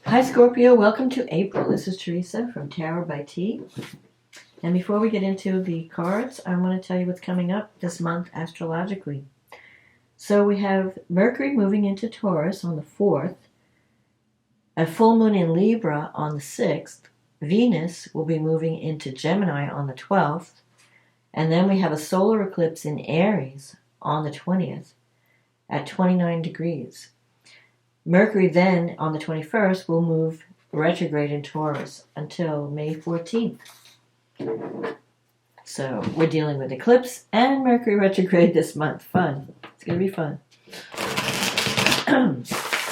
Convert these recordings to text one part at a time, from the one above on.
Hi Scorpio, welcome to April. This is Teresa from Tarot by T. And before we get into the cards, I want to tell you what's coming up this month astrologically. So we have Mercury moving into Taurus on the 4th, a full moon in Libra on the 6th, Venus will be moving into Gemini on the 12th, and then we have a solar eclipse in Aries on the 20th at 29 degrees. Mercury then, on the 21st, will move retrograde in Taurus until May 14th. So we're dealing with eclipse and Mercury retrograde this month. Fun. It's going to be fun.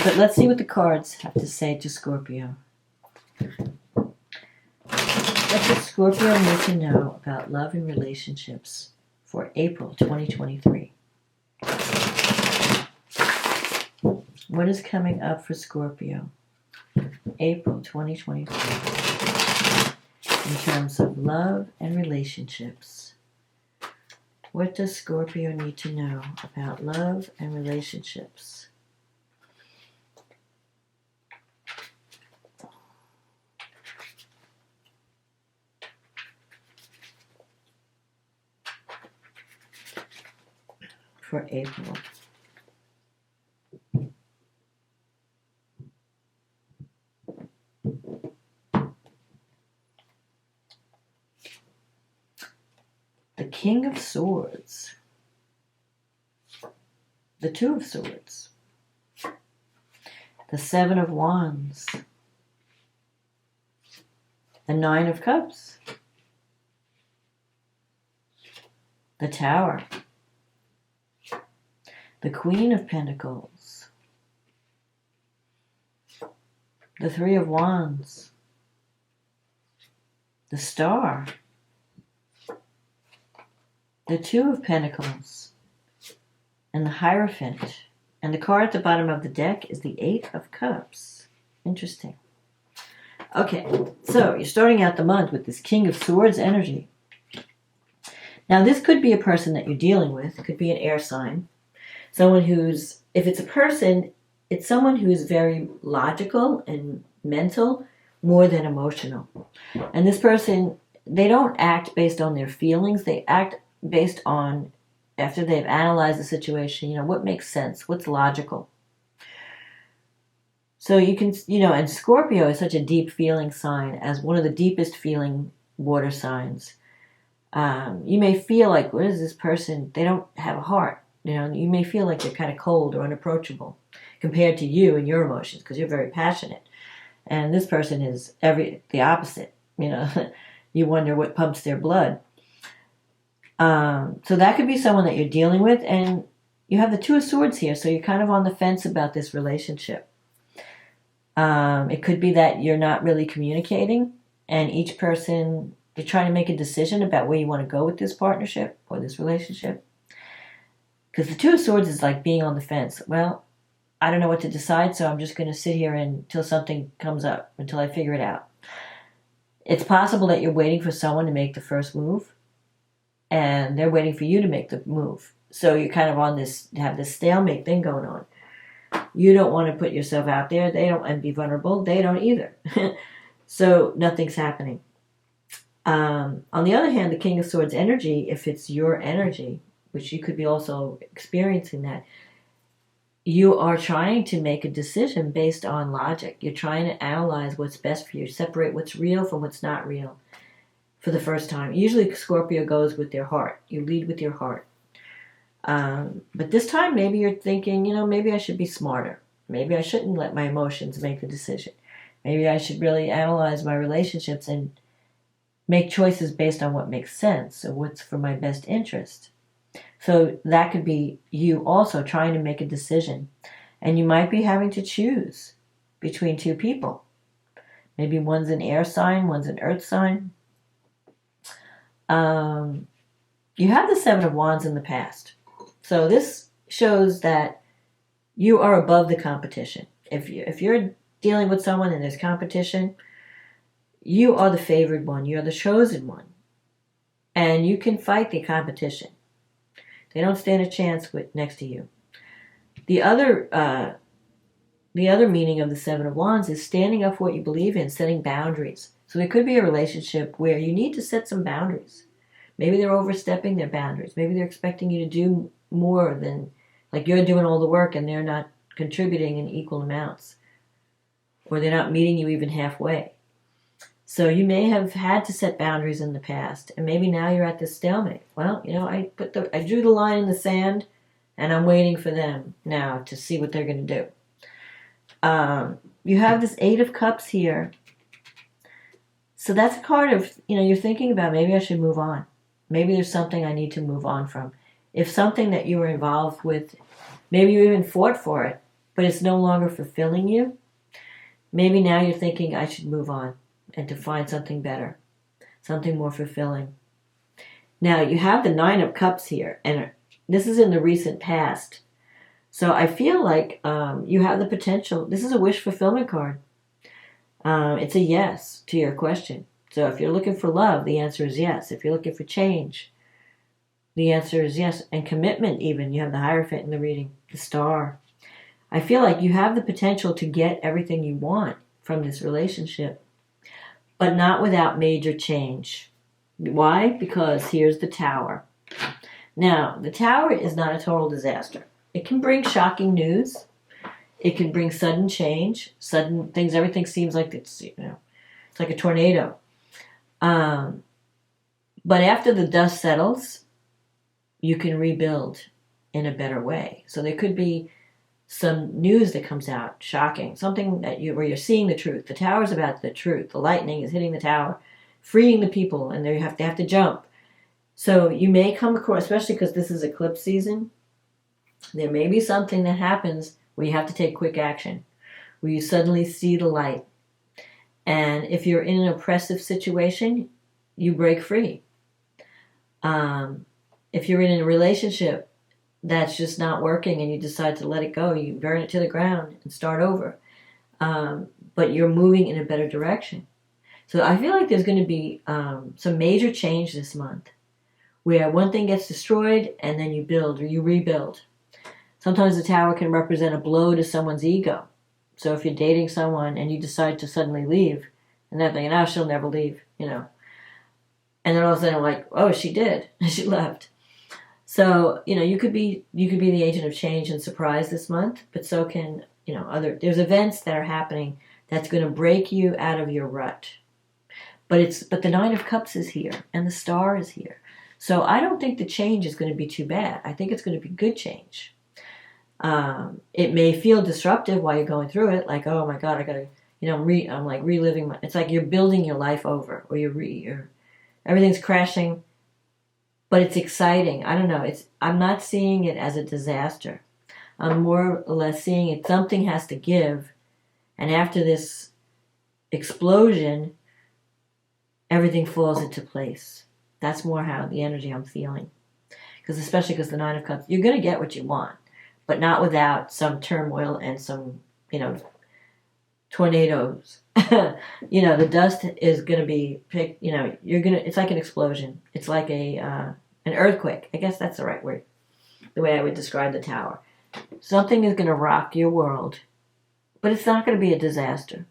But let's see what the cards have to say to Scorpio. What does Scorpio need to know about love and relationships for April 2023? What is coming up for Scorpio, April 2023, in terms of love and relationships? What does Scorpio need to know about love and relationships? For April. The King of Swords, the Two of Swords, the Seven of Wands, the Nine of Cups, the Tower, the Queen of Pentacles, the Three of Wands, the Star, the Two of Pentacles, and the Hierophant. And the card at the bottom of the deck is the Eight of Cups. Interesting. Okay, so you're starting out the month with this King of Swords energy. Now, this could be a person that you're dealing with. It could be an air sign. Someone who's, if it's a person, it's someone who's very logical and mental more than emotional. And this person, they don't act based on their feelings. They act based on, after they've analyzed the situation, what makes sense, what's logical. So you can, and Scorpio is such a deep feeling sign, as one of the deepest feeling water signs. You may feel like, what is this person? They don't have a heart. You may feel like they're kind of cold or unapproachable compared to you and your emotions, because you're very passionate. And this person is the opposite. You wonder what pumps their blood. So that could be someone that you're dealing with, and you have the Two of Swords here, so you're kind of on the fence about this relationship. It could be that you're not really communicating, and each person, you're trying to make a decision about where you want to go with this partnership or this relationship. Because the Two of Swords is like being on the fence. Well, I don't know what to decide, so I'm just going to sit here until something comes up, until I figure it out. It's possible that you're waiting for someone to make the first move, and they're waiting for you to make the move. So you're kind of on this, have this stalemate thing going on. You don't want to put yourself out there. They don't, and be vulnerable. They don't either. So nothing's happening. On the other hand, the King of Swords energy, if it's your energy, which you could be also experiencing that, you are trying to make a decision based on logic. You're trying to analyze what's best for you, separate what's real from what's not real. For the first time. Usually Scorpio goes with their heart. You lead with your heart. But this time maybe you're thinking, maybe I should be smarter. Maybe I shouldn't let my emotions make the decision. Maybe I should really analyze my relationships and make choices based on what makes sense or what's for my best interest. So that could be you also trying to make a decision. And you might be having to choose between two people. Maybe one's an air sign, one's an earth sign. You have the Seven of Wands in the past. So this shows that you are above the competition. If you're dealing with someone and there's competition, you are the favored one. You're the chosen one. And you can fight the competition. They don't stand a chance next to you. The other the other meaning of the Seven of Wands is standing up for what you believe in, setting boundaries. So there could be a relationship where you need to set some boundaries. Maybe they're overstepping their boundaries. Maybe they're expecting you to do more than, like you're doing all the work and they're not contributing in equal amounts. Or they're not meeting you even halfway. So you may have had to set boundaries in the past, and maybe now you're at this stalemate. Well, I drew the line in the sand, and I'm waiting for them now to see what they're going to do. You have this Eight of Cups here. So that's a card of, you're thinking about, maybe I should move on. Maybe there's something I need to move on from. If something that you were involved with, maybe you even fought for it, but it's no longer fulfilling you, maybe now you're thinking I should move on and to find something better, something more fulfilling. Now, you have the Nine of Cups here, and this is in the recent past. So I feel like you have the potential. This is a wish fulfillment card. It's a yes to your question. So if you're looking for love, the answer is yes. If you're looking for change, the answer is yes. And commitment even. You have the Hierophant in the reading, the Star. I feel like you have the potential to get everything you want from this relationship, but not without major change. Why? Because here's the Tower. Now, the Tower is not a total disaster. It can bring shocking news. It can bring sudden change, sudden things. Everything seems like it's like a tornado. But after the dust settles, you can rebuild in a better way. So there could be some news that comes out, shocking, something that where you're seeing the truth. The Tower is about the truth. The lightning is hitting the tower, freeing the people, and they have to jump. So you may come across, especially because this is eclipse season, there may be something that happens where you have to take quick action, where you suddenly see the light. And if you're in an oppressive situation, you break free. If you're in a relationship that's just not working and you decide to let it go, you burn it to the ground and start over. But you're moving in a better direction. So I feel like there's going to be some major change this month where one thing gets destroyed and then you build or you rebuild. Sometimes the Tower can represent a blow to someone's ego. So if you're dating someone and you decide to suddenly leave, and they're thinking, she'll never leave, And then all of a sudden, like, oh, she did. She left. So, you could be the agent of change and surprise this month, but so can, there's events that are happening that's going to break you out of your rut. But the Nine of Cups is here and the Star is here. So I don't think the change is going to be too bad. I think it's going to be good change. It may feel disruptive while you're going through it, like, oh my God, I gotta, I'm like reliving it's like you're building your life over, or you're everything's crashing, but it's exciting. I don't know. I'm not seeing it as a disaster. I'm more or less seeing it. Something has to give, and after this explosion, everything falls into place. That's more how the energy I'm feeling, especially because the Nine of Cups, you're gonna get what you want, but not without some turmoil and some, tornadoes. The dust is going to be picked, it's like an explosion. It's like an earthquake. I guess that's the right word, the way I would describe the Tower. Something is going to rock your world, but it's not going to be a disaster.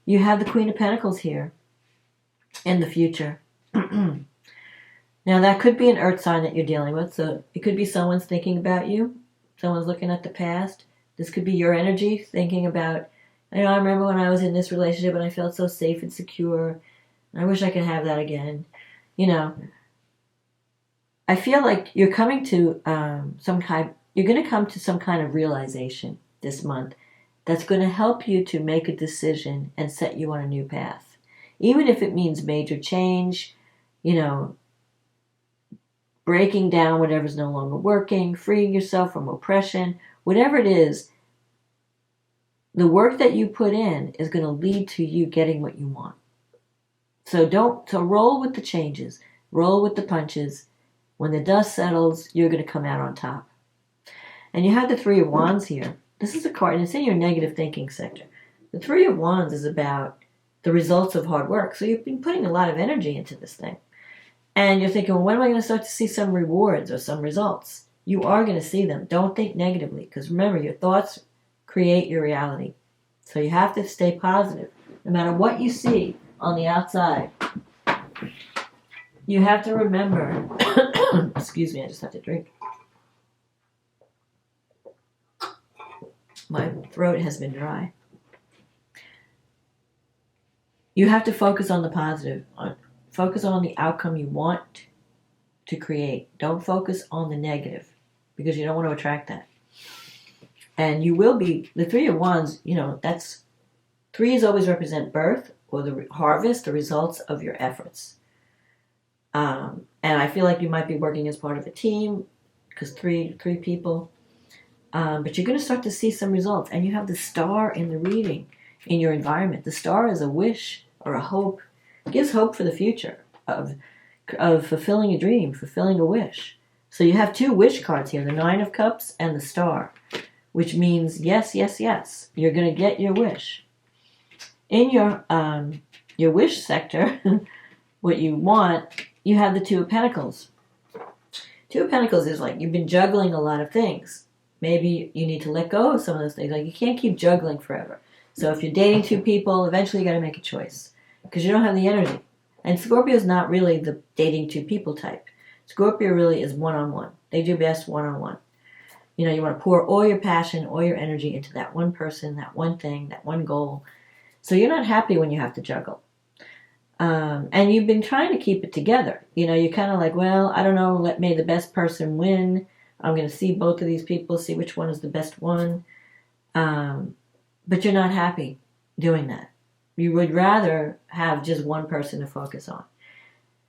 You have the Queen of Pentacles here in the future. Now, that could be an earth sign that you're dealing with. So it could be someone's thinking about you. Someone's looking at the past. This could be your energy thinking about, I remember when I was in this relationship and I felt so safe and secure. I wish I could have that again. I feel like you're coming to you're going to come to some kind of realization this month that's going to help you to make a decision and set you on a new path. Even if it means major change, breaking down whatever's no longer working, freeing yourself from oppression, whatever it is, the work that you put in is going to lead to you getting what you want. So roll with the changes, roll with the punches. When the dust settles, you're going to come out on top. And you have the Three of Wands here. This is a card, and it's in your negative thinking sector. The Three of Wands is about the results of hard work. So you've been putting a lot of energy into this thing. And you're thinking, well, when am I going to start to see some rewards or some results? You are going to see them. Don't think negatively, because remember, your thoughts create your reality. So you have to stay positive. No matter what you see on the outside, you have to remember, excuse me, I just have to drink. My throat has been dry. You have to focus on the positive. Focus on the outcome you want to create. Don't focus on the negative, because you don't want to attract that. And you will be, the Three of Wands, that's, threes always represent birth or the harvest, the results of your efforts. And I feel like you might be working as part of a team, because three people. But you're going to start to see some results. And you have the star in the reading in your environment. The star is a wish or a hope. It gives hope for the future of fulfilling a dream, fulfilling a wish. So you have two wish cards here, the Nine of Cups and the star, which means yes, yes, yes. You're going to get your wish. In your wish sector, what you want, you have the Two of Pentacles. Two of Pentacles is like you've been juggling a lot of things. Maybe you need to let go of some of those things. Like you can't keep juggling forever. So if you're dating two people, eventually you got to make a choice because you don't have the energy. And Scorpio is not really the dating two people type. Scorpio really is one-on-one. They do best one-on-one. You want to pour all your passion, all your energy into that one person, that one thing, that one goal. So you're not happy when you have to juggle. And you've been trying to keep it together. You're kind of like, well, I don't know, may the best person win. I'm going to see both of these people, see which one is the best one. But you're not happy doing that. You would rather have just one person to focus on.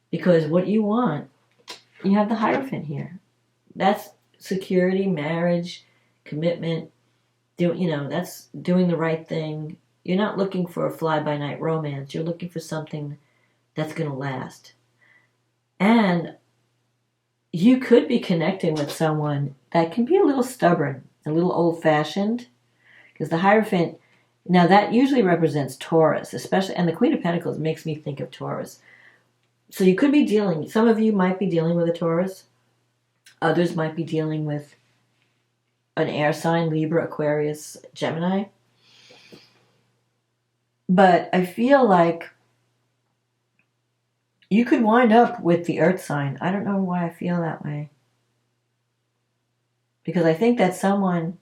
Because what you want, you have the Hierophant here. That's security, marriage, commitment. That's doing the right thing. You're not looking for a fly-by-night romance. You're looking for something that's going to last. And you could be connecting with someone that can be a little stubborn, a little old-fashioned. Because the Hierophant, now that usually represents Taurus, especially, and the Queen of Pentacles makes me think of Taurus. So you could be some of you might be dealing with a Taurus. Others might be dealing with an air sign, Libra, Aquarius, Gemini. But I feel like you could wind up with the earth sign. I don't know why I feel that way. Because I think that someone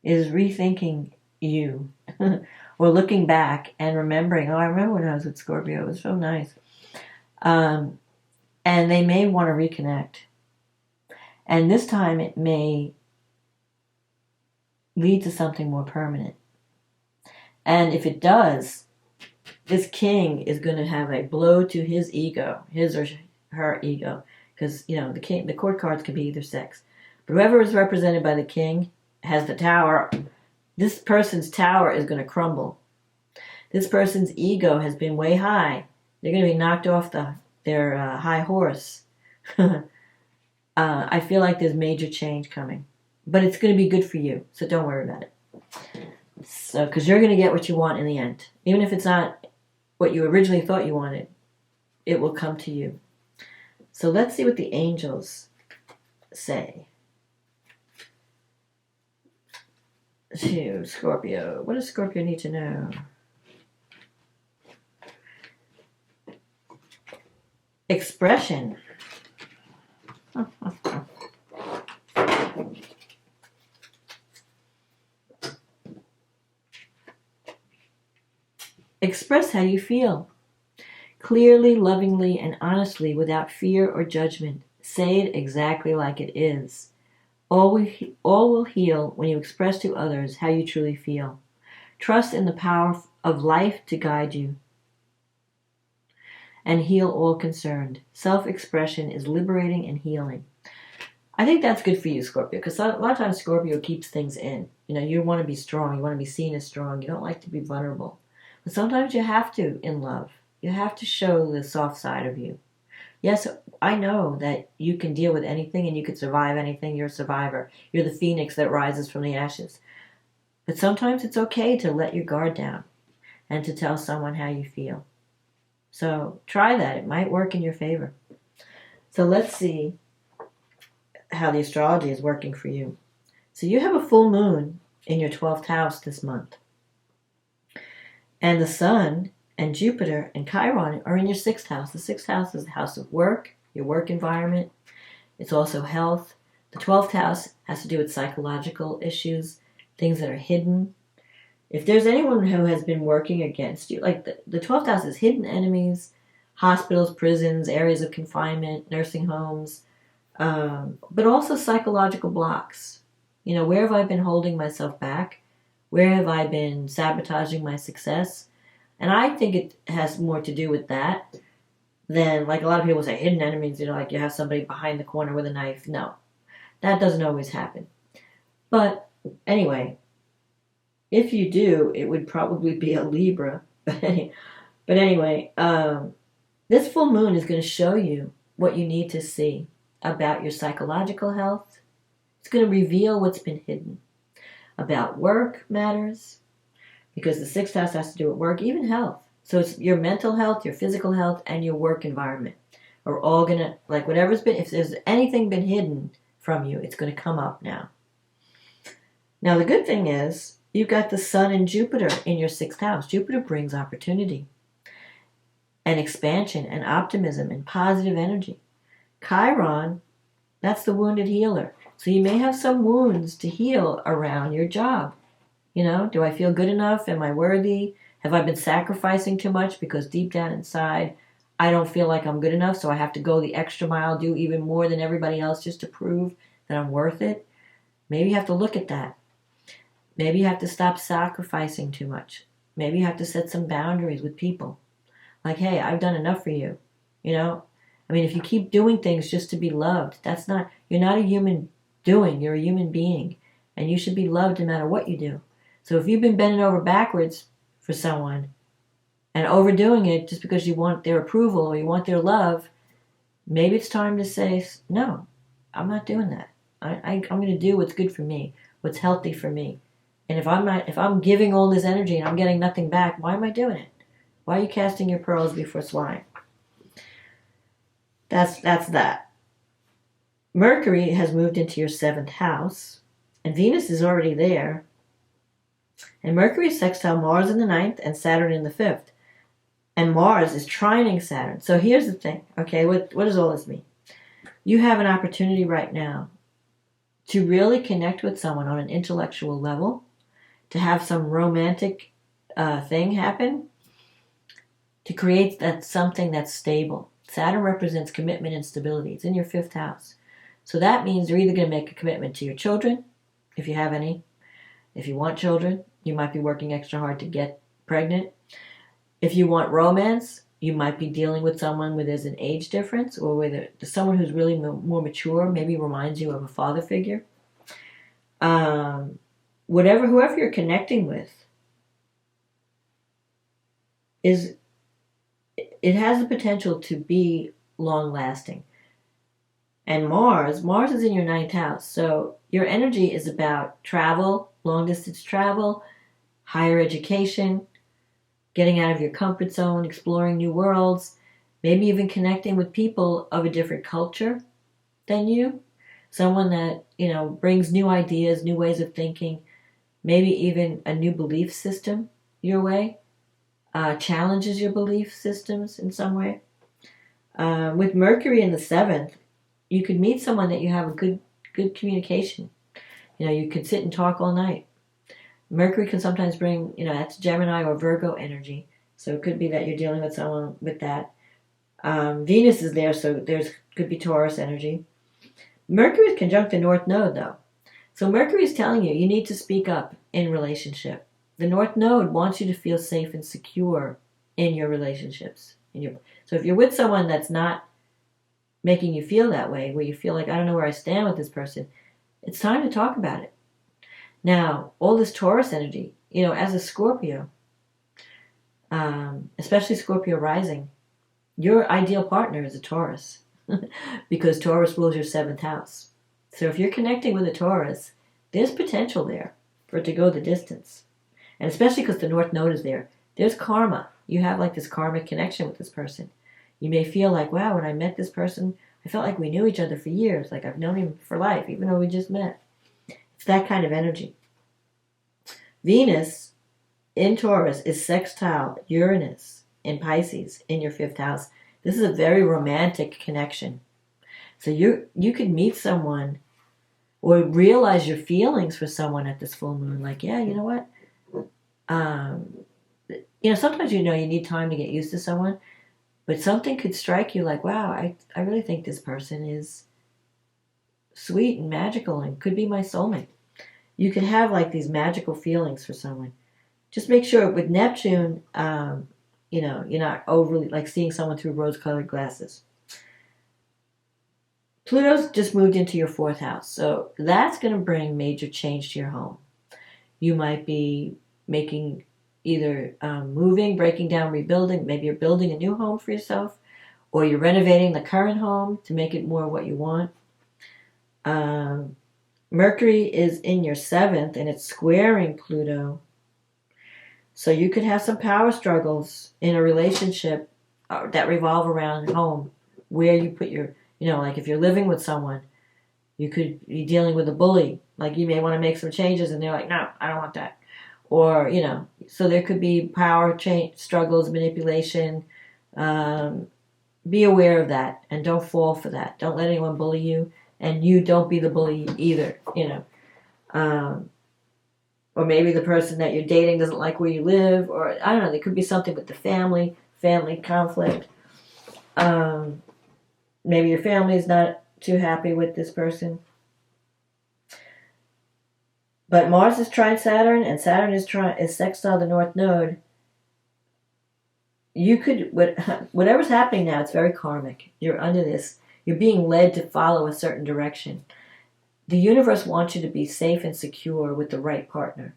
is rethinking you or looking back and remembering, I remember when I was with Scorpio. It was so nice. And they may want to reconnect. And this time it may lead to something more permanent. And if it does, this king is going to have a blow to his ego, his or her ego. Because, the court cards could be either sex. But whoever is represented by the king has the tower. This person's tower is going to crumble. This person's ego has been way high. They're going to be knocked off their high horse. I feel like there's major change coming. But it's going to be good for you, so don't worry about it. So, because you're going to get what you want in the end. Even if it's not what you originally thought you wanted, it will come to you. So let's see what the angels say to Scorpio. What does Scorpio need to know? Expression. Express how you feel. Clearly, lovingly, and honestly, without fear or judgment. Say it exactly like it is. All will heal when you express to others how you truly feel. Trust in the power of life to guide you and heal all concerned. Self-expression is liberating and healing. I think that's good for you, Scorpio, because a lot of times Scorpio keeps things in. You want to be strong. You want to be seen as strong. You don't like to be vulnerable. But sometimes you have to in love. You have to show the soft side of you. Yes, I know that you can deal with anything and you can survive anything. You're a survivor. You're the phoenix that rises from the ashes. But sometimes it's okay to let your guard down and to tell someone how you feel. So try that. It might work in your favor. So let's see how the astrology is working for you. So you have a full moon in your 12th house this month. And the Sun and Jupiter and Chiron are in your 6th house. The 6th house is the house of work, your work environment. It's also health. The 12th house has to do with psychological issues, things that are hidden. If there's anyone who has been working against you, like the 12th house is hidden enemies, hospitals, prisons, areas of confinement, nursing homes, but also psychological blocks. You know, where have I been holding myself back? Where have I been sabotaging my success? And I think it has more to do with that than, like a lot of people say, hidden enemies, you know, like you have somebody behind the corner with a knife. No, that doesn't always happen. But anyway, if you do, it would probably be a Libra. But anyway, this full moon is going to show you what you need to see about your psychological health. It's going to reveal what's been hidden. About work matters, because the 6th house has to do with work, even health. So it's your mental health, your physical health, and your work environment are all going to, like whatever's been, if there's anything been hidden from you, it's going to come up now. Now the good thing is, you've got the Sun and Jupiter in your 6th house. Jupiter brings opportunity and expansion and optimism and positive energy. Chiron, that's the wounded healer. So you may have some wounds to heal around your job. You know, do I feel good enough? Am I worthy? Have I been sacrificing too much because deep down inside I don't feel like I'm good enough, so I have to go the extra mile, do even more than everybody else just to prove that I'm worth it? Maybe you have to look at that. Maybe you have to stop sacrificing too much. Maybe you have to set some boundaries with people. Like, hey, I've done enough for you. You know? I mean, if you keep doing things just to be loved, you're not a human doing, you're a human being. And you should be loved no matter what you do. So if you've been bending over backwards for someone and overdoing it just because you want their approval or you want their love, maybe it's time to say, no, I'm not doing that. I'm going to do what's good for me, what's healthy for me. And if I'm giving all this energy and I'm getting nothing back, why am I doing it? Why are you casting your pearls before swine? That's that. Mercury has moved into your 7th house, and Venus is already there. And Mercury is sextile Mars in the 9th and Saturn in the 5th. And Mars is trining Saturn. So here's the thing, okay? What does all this mean? You have an opportunity right now to really connect with someone on an intellectual level, to have some romantic thing happen, to create something that's stable. Saturn represents commitment and stability. It's in your 5th house. So that means you're either going to make a commitment to your children, if you have any. If you want children, you might be working extra hard to get pregnant. If you want romance, you might be dealing with someone where there's an age difference, or where there's someone who's really more mature, maybe reminds you of a father figure. Whoever you're connecting with, it has the potential to be long-lasting. And Mars is in your 9th house, so your energy is about travel, long-distance travel, higher education, getting out of your comfort zone, exploring new worlds, maybe even connecting with people of a different culture than you, someone that, you know, brings new ideas, new ways of thinking, maybe even a new belief system your way, challenges your belief systems in some way. With Mercury in the 7th, you could meet someone that you have a good communication. You know, you could sit and talk all night. Mercury can sometimes bring, you know, that's Gemini or Virgo energy. So it could be that you're dealing with someone with that. Venus is there, so could be Taurus energy. Mercury is conjunct the North Node, though. So Mercury is telling you need to speak up in relationship. The North Node wants you to feel safe and secure in your relationships. So if you're with someone that's not making you feel that way, where you feel like, I don't know where I stand with this person, it's time to talk about it. Now, all this Taurus energy, you know, as a Scorpio, especially Scorpio rising, your ideal partner is a Taurus because Taurus rules your 7th house. So if you're connecting with a Taurus, there's potential there for it to go the distance. And especially because the North Node is there, there's karma. You have like this karmic connection with this person. You may feel like, wow, when I met this person, I felt like we knew each other for years, like I've known him for life, even though we just met. It's that kind of energy. Venus in Taurus is sextile Uranus in Pisces in your 5th house. This is a very romantic connection. So you could meet someone or realize your feelings for someone at this full moon. Like, yeah, you know what? Sometimes you need time to get used to someone, but something could strike you like, wow, I really think this person is sweet and magical and could be my soulmate. You can have like these magical feelings for someone. Just make sure with Neptune, you're not overly like seeing someone through rose-colored glasses. Pluto's just moved into your 4th house, so that's going to bring major change to your home. You might be making either moving, breaking down, rebuilding. Maybe you're building a new home for yourself, or you're renovating the current home to make it more what you want. Mercury is in your 7th, and it's squaring Pluto. So you could have some power struggles in a relationship that revolve around home, where you put your, like if you're living with someone, you could be dealing with a bully. Like you may want to make some changes, and they're like, no, I don't want that. Or, so there could be power struggles, manipulation. Be aware of that and don't fall for that. Don't let anyone bully you, and you don't be the bully either, or maybe the person that you're dating doesn't like where you live, or I don't know, there could be something with the family conflict. Maybe your family is not too happy with this person. But Mars is trine Saturn, and Saturn is sextile the North Node. You could, whatever's happening now, it's very karmic. You're under this. You're being led to follow a certain direction. The universe wants you to be safe and secure with the right partner,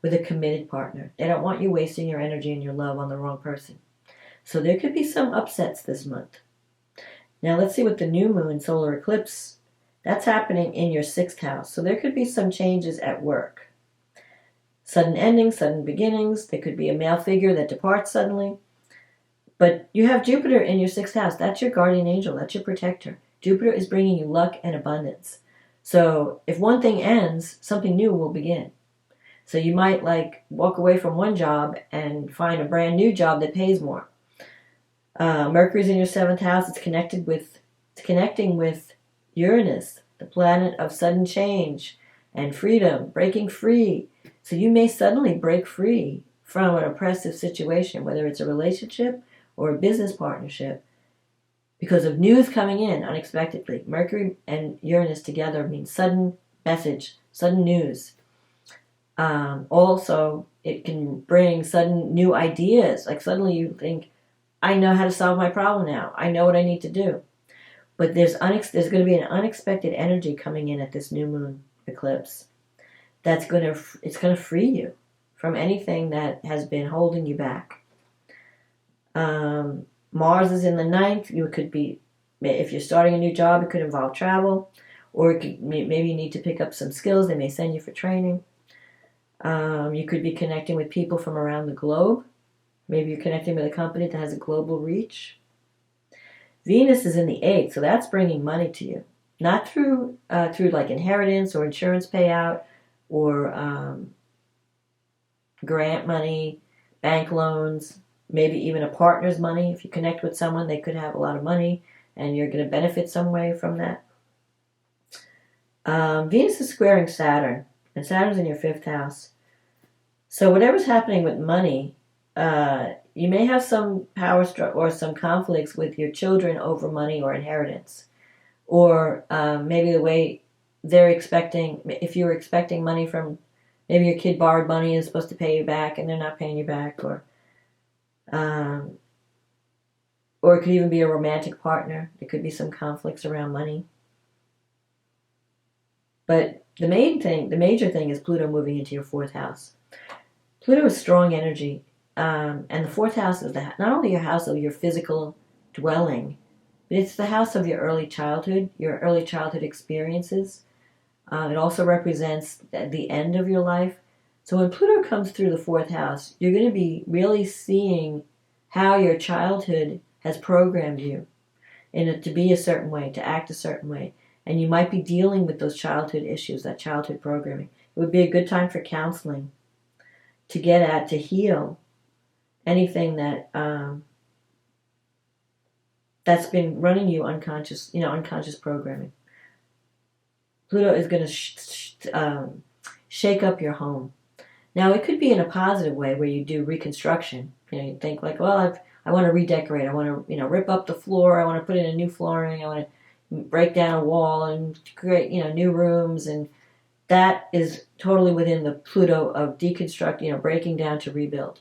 with a committed partner. They don't want you wasting your energy and your love on the wrong person. So there could be some upsets this month. Now let's see what the new moon solar eclipse, that's happening in your 6th house. So there could be some changes at work. Sudden endings, sudden beginnings. There could be a male figure that departs suddenly. But you have Jupiter in your 6th house. That's your guardian angel. That's your protector. Jupiter is bringing you luck and abundance. So if one thing ends, something new will begin. So you might like walk away from one job and find a brand new job that pays more. Mercury's in your 7th house. It's connecting with Uranus, the planet of sudden change and freedom, breaking free. So you may suddenly break free from an oppressive situation, whether it's a relationship or a business partnership, because of news coming in unexpectedly. Mercury and Uranus together means sudden message, sudden news. Also, it can bring sudden new ideas. Like suddenly you think, I know how to solve my problem now. I know what I need to do. But there's going to be an unexpected energy coming in at this new moon eclipse. It's going to free you from anything that has been holding you back. Mars is in the 9th. You could be, if you're starting a new job, it could involve travel, or maybe you need to pick up some skills. They may send you for training. You could be connecting with people from around the globe. Maybe you're connecting with a company that has a global reach. Venus is in the 8th, so that's bringing money to you. Not through like inheritance or insurance payout or grant money, bank loans, maybe even a partner's money. If you connect with someone, they could have a lot of money and you're going to benefit some way from that. Venus is squaring Saturn, and Saturn's in your 5th house. So whatever's happening with money, you may have some power or some conflicts with your children over money or inheritance. Or maybe the way they're expecting, if you were expecting money from, maybe your kid borrowed money and is supposed to pay you back and they're not paying you back. Or it could even be a romantic partner. There could be some conflicts around money. But the major thing is Pluto moving into your 4th house. Pluto is strong energy. And the 4th house is not only your house of your physical dwelling, but it's the house of your early childhood experiences. It also represents the end of your life. So when Pluto comes through the 4th house, you're going to be really seeing how your childhood has programmed you to be a certain way, to act a certain way. And you might be dealing with those childhood issues, that childhood programming. It would be a good time for counseling to get at, to heal anything that that's been running you unconscious, unconscious programming. Pluto is going to shake up your home. Now, it could be in a positive way where you do reconstruction. You think like, well, I want to redecorate. I want to, rip up the floor. I want to put in a new flooring. I want to break down a wall and create, new rooms. And that is totally within the Pluto of deconstruct, breaking down to rebuild.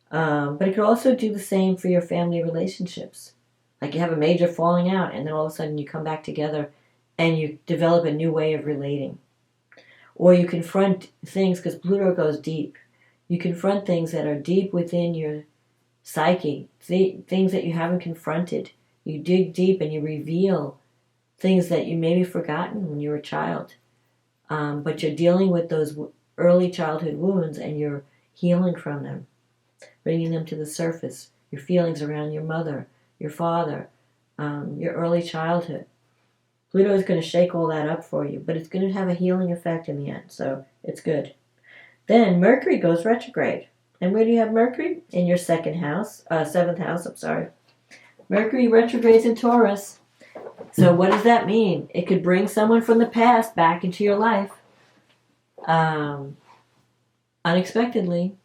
But it could also do the same for your family relationships. Like you have a major falling out, and then all of a sudden you come back together and you develop a new way of relating. Or you confront things, because Pluto goes deep. You confront things that are deep within your psyche, things that you haven't confronted. You dig deep and you reveal things that you maybe forgotten when you were a child. But you're dealing with those early childhood wounds and you're healing from them, bringing them to the surface. Your feelings around your mother, your father, your early childhood. Pluto is going to shake all that up for you, but it's going to have a healing effect in the end, so it's good. Then Mercury goes retrograde. And where do you have Mercury? In your seventh house, Mercury retrogrades in Taurus. So what does that mean? It could bring someone from the past back into your life unexpectedly,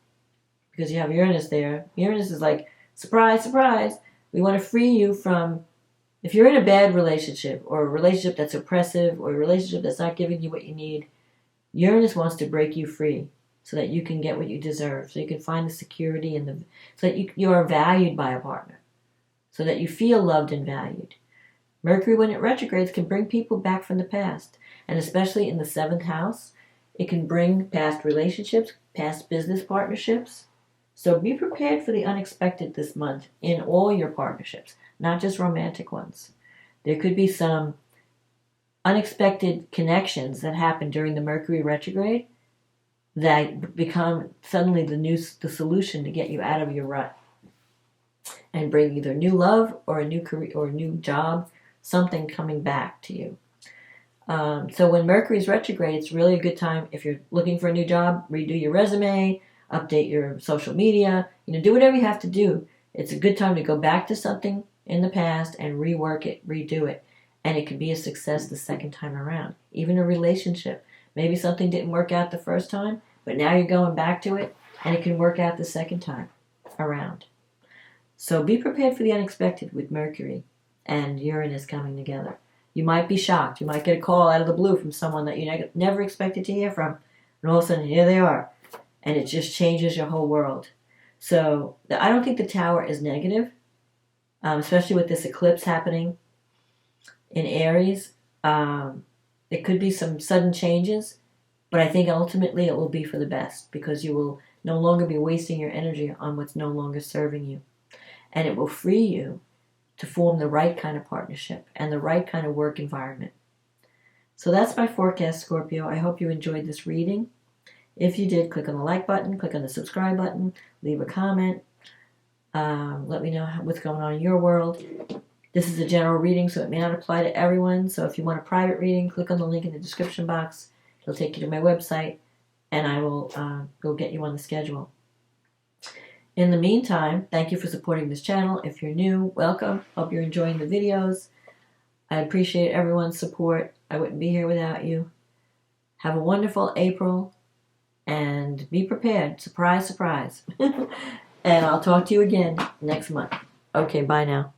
because you have Uranus there. Uranus is like, surprise, surprise. We want to free you from, if you're in a bad relationship or a relationship that's oppressive or a relationship that's not giving you what you need, Uranus wants to break you free so that you can get what you deserve, so you can find the security and so that you are valued by a partner, so that you feel loved and valued. Mercury, when it retrogrades, can bring people back from the past, and especially in the 7th house, it can bring past relationships, past business partnerships. So be prepared for the unexpected this month in all your partnerships, not just romantic ones. There could be some unexpected connections that happen during the Mercury retrograde that become suddenly the solution to get you out of your rut and bring either new love or a new career or a new job, something coming back to you. So when Mercury is retrograde, it's really a good time if you're looking for a new job, redo your resume, update your social media, do whatever you have to do. It's a good time to go back to something in the past and rework it, redo it. And it could be a success the second time around. Even a relationship. Maybe something didn't work out the first time, but now you're going back to it, and it can work out the second time around. So be prepared for the unexpected with Mercury and Uranus coming together. You might be shocked. You might get a call out of the blue from someone that you never expected to hear from. And all of a sudden, here they are. And it just changes your whole world. So I don't think the Tower is negative, especially with this eclipse happening in Aries. It could be some sudden changes, but I think ultimately it will be for the best, because you will no longer be wasting your energy on what's no longer serving you. And it will free you to form the right kind of partnership and the right kind of work environment. So that's my forecast, Scorpio. I hope you enjoyed this reading. If you did, click on the like button, click on the subscribe button, leave a comment. Let me know what's going on in your world. This is a general reading, so it may not apply to everyone. So if you want a private reading, click on the link in the description box. It'll take you to my website, and I will go get you on the schedule. In the meantime, thank you for supporting this channel. If you're new, welcome. Hope you're enjoying the videos. I appreciate everyone's support. I wouldn't be here without you. Have a wonderful April, and be prepared. Surprise, surprise. And I'll talk to you again next month. Okay, bye now.